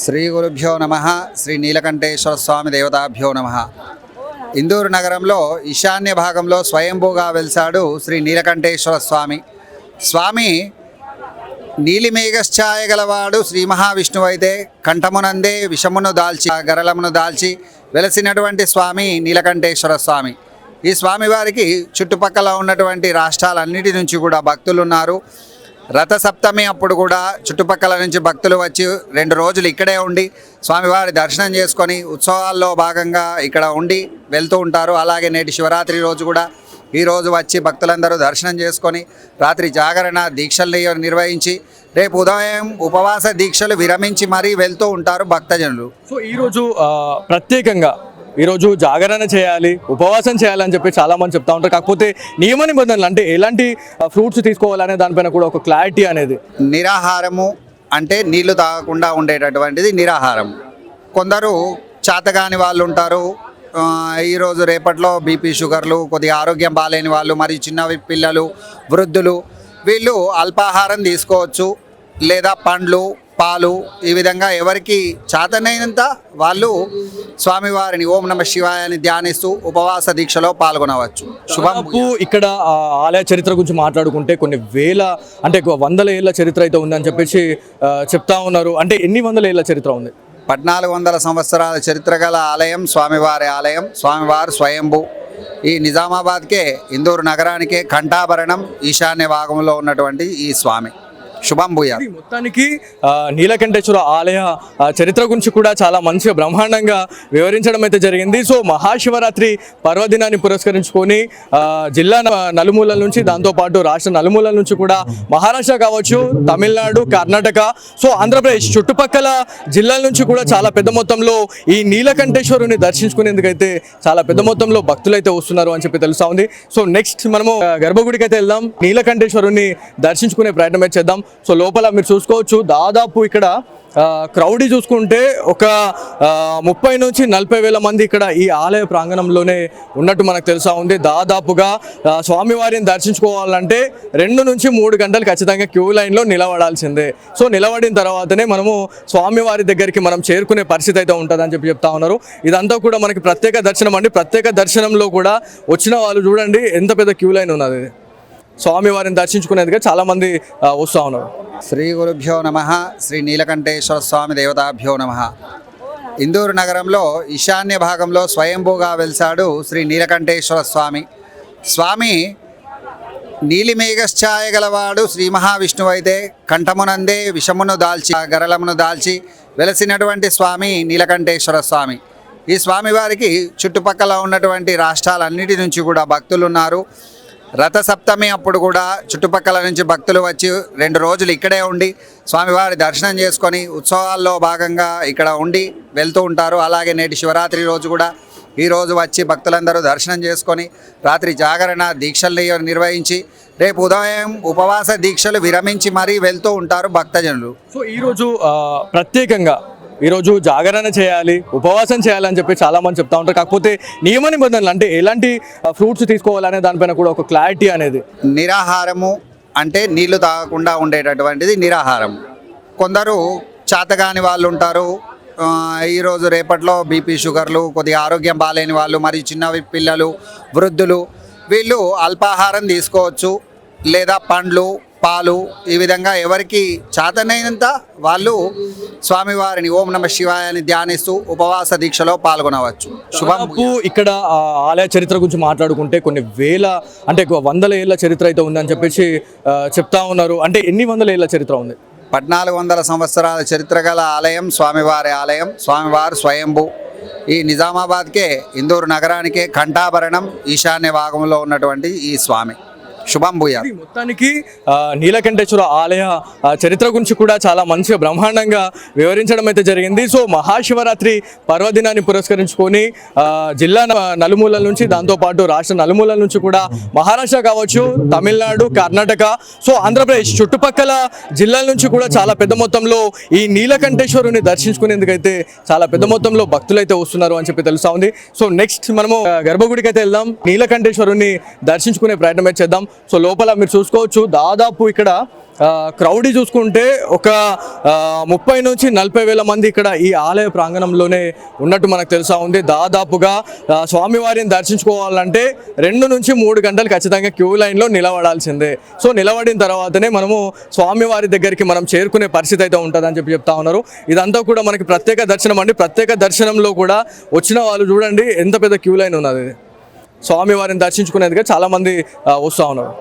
శ్రీ గురుభ్యో నమః. శ్రీ నీలకంఠేశ్వర స్వామి దేవతాభ్యో నమః. ఇందూరు నగరంలో ఈశాన్య భాగంలో స్వయంభూగా వెలిసాడు శ్రీ నీలకంఠేశ్వర స్వామి. స్వామి నీలిమేఘఛాయ గలవాడు శ్రీ మహావిష్ణువు అయితే కంఠమునందే విషమును దాల్చి గరళమును దాల్చి వెలసినటువంటి స్వామి నీలకంఠేశ్వర స్వామి. ఈ స్వామివారికి చుట్టుపక్కల ఉన్నటువంటి రాష్ట్రాలన్నిటి నుంచి కూడా భక్తులు ఉన్నారు. రథసప్తమి అప్పుడు కూడా చుట్టుపక్కల నుంచి భక్తులు వచ్చి 2 రోజులు ఇక్కడే ఉండి స్వామివారి దర్శనం చేసుకొని ఉత్సవాల్లో భాగంగా ఇక్కడ ఉండి వెళ్తూ ఉంటారు. అలాగే నేటి శివరాత్రి రోజు కూడా ఈరోజు వచ్చి భక్తులందరూ దర్శనం చేసుకొని రాత్రి జాగరణ దీక్షలు నిర్వహించి రేపు ఉదయం ఉపవాస దీక్షలు విరమించి మరీ వెళ్తూ ఉంటారు భక్తజనులు. సో ఈరోజు ప్రత్యేకంగా ఈరోజు జాగరణ చేయాలి, ఉపవాసం చేయాలని చెప్పి చాలామంది చెప్తా ఉంటారు. కాకపోతే నియమ నిబంధనలు అంటే ఎలాంటి ఫ్రూట్స్ తీసుకోవాలనే దానిపైన కూడా ఒక క్లారిటీ అనేది. నిరాహారము అంటే నీళ్లు తాగకుండా ఉండేటటువంటిది నిరాహారం. కొందరు చేతగాని వాళ్ళు ఉంటారు. ఈరోజు రేపట్లో బీపీ షుగర్లు, కొద్దిగా ఆరోగ్యం బాగాలేని వాళ్ళు, మరియు చిన్న పిల్లలు, వృద్ధులు వీళ్ళు అల్పాహారం తీసుకోవచ్చు, లేదా పండ్లు, పాలు, ఈ విధంగా ఎవరికి చేతనైనంత వాళ్ళు స్వామివారిని ఓం నమ శివాయని ధ్యానిస్తూ ఉపవాస దీక్షలో పాల్గొనవచ్చు. శుభం. ఇక్కడ ఆలయ చరిత్ర గురించి మాట్లాడుకుంటే కొన్ని వేల అంటే 100 ఏళ్ల చరిత్ర అయితే ఉందని చెప్పేసి చెప్తా ఉన్నారు. అంటే ఎన్ని 100 ఏళ్ల చరిత్ర ఉంది? 1400 సంవత్సరాల చరిత్ర గల ఆలయం స్వామివారి ఆలయం. స్వామివారు స్వయంభూ. ఈ నిజామాబాద్కే, ఇందూరు నగరానికే కంఠాభరణం ఈశాన్య భాగంలో ఉన్నటువంటి ఈ స్వామి. శుభం భూయా. మొత్తానికి నీలకంఠేశ్వర ఆలయ చరిత్ర గురించి కూడా చాలా మంచిగా బ్రహ్మాండంగా వివరించడం అయితే జరిగింది. సో మహాశివరాత్రి పర్వదినాన్ని పురస్కరించుకొని జిల్లా నలుమూలల నుంచి, దాంతోపాటు రాష్ట్ర నలుమూలల నుంచి కూడా మహారాష్ట్ర కావచ్చు, తమిళనాడు, కర్ణాటక, సో ఆంధ్రప్రదేశ్ చుట్టుపక్కల జిల్లాల నుంచి కూడా చాలా పెద్ద మొత్తంలో ఈ నీలకంఠేశ్వరుని దర్శించుకునేందుకైతే చాలా పెద్ద మొత్తంలో భక్తులు అయితే వస్తున్నారు అని చెప్పి తెలుస్తా ఉంది. సో నెక్స్ట్ మనము గర్భగుడికి అయితే వెళ్దాం, నీలకంఠేశ్వరుని దర్శించుకునే ప్రయత్నం అయితే చేద్దాం. సో లోపల మీరు చూసుకోవచ్చు, దాదాపు ఇక్కడ క్రౌడ్ చూసుకుంటే ఒక 30 నుంచి 40 వేల మంది ఇక్కడ ఈ ఆలయ ప్రాంగణంలోనే ఉన్నట్టు మనకు తెలుసా ఉంది. దాదాపుగా స్వామివారిని దర్శించుకోవాలంటే 2 నుంచి 3 గంటలు ఖచ్చితంగా క్యూ లైన్లో నిలబడాల్సిందే. సో నిలబడిన తర్వాతనే మనము స్వామివారి దగ్గరికి మనం చేరుకునే పరిస్థితి అయితే ఉంటుందని చెప్పి చెప్తా ఉన్నారు. ఇదంతా కూడా మనకి ప్రత్యేక దర్శనం అండి. ప్రత్యేక దర్శనంలో కూడా వచ్చిన వాళ్ళు చూడండి ఎంత పెద్ద క్యూ లైన్ ఉన్నది. స్వామివారిని దర్శించుకునేందుకు చాలా మంది వస్తూ ఉన్నారు. శ్రీ గురుభ్యో నమః. శ్రీ నీలకంఠేశ్వర స్వామి దేవతాభ్యో నమః. ఇందూరు నగరంలో ఈశాన్య భాగంలో స్వయంభూగా వెలిసాడు శ్రీ నీలకంఠేశ్వర స్వామి. స్వామి నీలిమేఘఛాయ గలవాడు శ్రీ మహావిష్ణువు అయితే కంఠమునందే విషమును దాల్చి గరళమును దాల్చి వెలసినటువంటి స్వామి నీలకంఠేశ్వర స్వామి. ఈ స్వామివారికి చుట్టుపక్కల ఉన్నటువంటి రాష్ట్రాలన్నిటి నుంచి కూడా భక్తులు ఉన్నారు. రథసప్తమి అప్పుడు కూడా చుట్టుపక్కల నుంచి భక్తులు వచ్చి 2 రోజులు ఇక్కడే ఉండి స్వామివారి దర్శనం చేసుకొని ఉత్సవాల్లో భాగంగా ఇక్కడ ఉండి వెళ్తూ ఉంటారు. అలాగే నేటి శివరాత్రి రోజు కూడా ఈరోజు వచ్చి భక్తులందరూ దర్శనం చేసుకొని రాత్రి జాగరణ దీక్షలు నిర్వహించి రేపు ఉదయం ఉపవాస దీక్షలు విరమించి మరీ వెళ్తూ ఉంటారు భక్తజనులు. సో ఈరోజు ప్రత్యేకంగా ఈరోజు జాగరణ చేయాలి, ఉపవాసం చేయాలని చెప్పి చాలామంది చెప్తా ఉంటారు. కాకపోతే నియమ నిబంధనలు అంటే ఎలాంటి ఫ్రూట్స్ తీసుకోవాలనే దానిపైన కూడా ఒక క్లారిటీ అనేది. నిరాహారము అంటే నీళ్లు తాగకుండా ఉండేటటువంటిది నిరాహారం. కొందరు చేతగాని వాళ్ళు ఉంటారు. ఈరోజు రేపట్లో బీపీ షుగర్లు, కొద్దిగా ఆరోగ్యం బాగాలేని వాళ్ళు, మరియు చిన్న పిల్లలు, వృద్ధులు వీళ్ళు అల్పాహారం తీసుకోవచ్చు, లేదా పండ్లు, పాలు, ఈ విధంగా ఎవరికి చేతనైనంత వాళ్ళు స్వామివారిని ఓం నమ శివాయని ధ్యానిస్తూ ఉపవాస దీక్షలో పాల్గొనవచ్చు. శుభం. ఇక్కడ ఆలయ చరిత్ర గురించి మాట్లాడుకుంటే కొన్ని వేల అంటే 100 ఏళ్ల చరిత్ర అయితే ఉందని చెప్పేసి చెప్తా ఉన్నారు. అంటే ఎన్ని 100 ఏళ్ల చరిత్ర ఉంది? 1400 సంవత్సరాల చరిత్ర గల ఆలయం స్వామివారి ఆలయం. స్వామివారు స్వయంభూ. ఈ నిజామాబాద్కే, ఇందూరు నగరానికే కంఠాభరణం ఈశాన్య భాగంలో ఉన్నటువంటి ఈ స్వామి. శుభం భూయా. మొత్తానికి నీలకంఠేశ్వర ఆలయ చరిత్ర గురించి కూడా చాలా మంచిగా బ్రహ్మాండంగా వివరించడం అయితే జరిగింది. సో మహాశివరాత్రి పర్వదినాన్ని పురస్కరించుకొని జిల్లా నలుమూలల నుంచి, దాంతోపాటు రాష్ట్ర నలుమూలల నుంచి కూడా మహారాష్ట్ర కావచ్చు, తమిళనాడు, కర్ణాటక, సో ఆంధ్రప్రదేశ్ చుట్టుపక్కల జిల్లాల నుంచి కూడా చాలా పెద్ద మొత్తంలో ఈ నీలకంఠేశ్వరుని దర్శించుకునేందుకైతే చాలా పెద్ద మొత్తంలో భక్తులు అయితే వస్తున్నారు అని చెప్పి తెలుస్తా ఉంది. సో నెక్స్ట్ మనము గర్భగుడికి అయితే వెళ్దాం, నీలకంఠేశ్వరుని దర్శించుకునే ప్రయత్నం అయితే చేద్దాం. సో లోపల మీరు చూసుకోవచ్చు దాదాపు ఇక్కడ క్రౌడ్ చూసుకుంటే ఒక 30 నుంచి 40 వేల మంది ఇక్కడ ఈ ఆలయ ప్రాంగణంలోనే ఉన్నట్టు మనకు తెలుసా ఉంది. దాదాపుగా స్వామివారిని దర్శించుకోవాలంటే 2 నుంచి 3 గంటలు ఖచ్చితంగా క్యూ లైన్లో నిలబడాల్సిందే. సో నిలబడిన తర్వాతనే మనము స్వామివారి దగ్గరికి మనం చేరుకునే పరిస్థితి అయితే ఉంటుందని చెప్తా ఉన్నారు. ఇదంతా కూడా మనకి ప్రత్యేక దర్శనం అండి. ప్రత్యేక దర్శనంలో కూడా వచ్చిన వాళ్ళు చూడండి ఎంత పెద్ద క్యూ లైన్ ఉన్నది. స్వామివారిని దర్శించుకునేందుకు చాలామంది వస్తూ ఉన్నారు.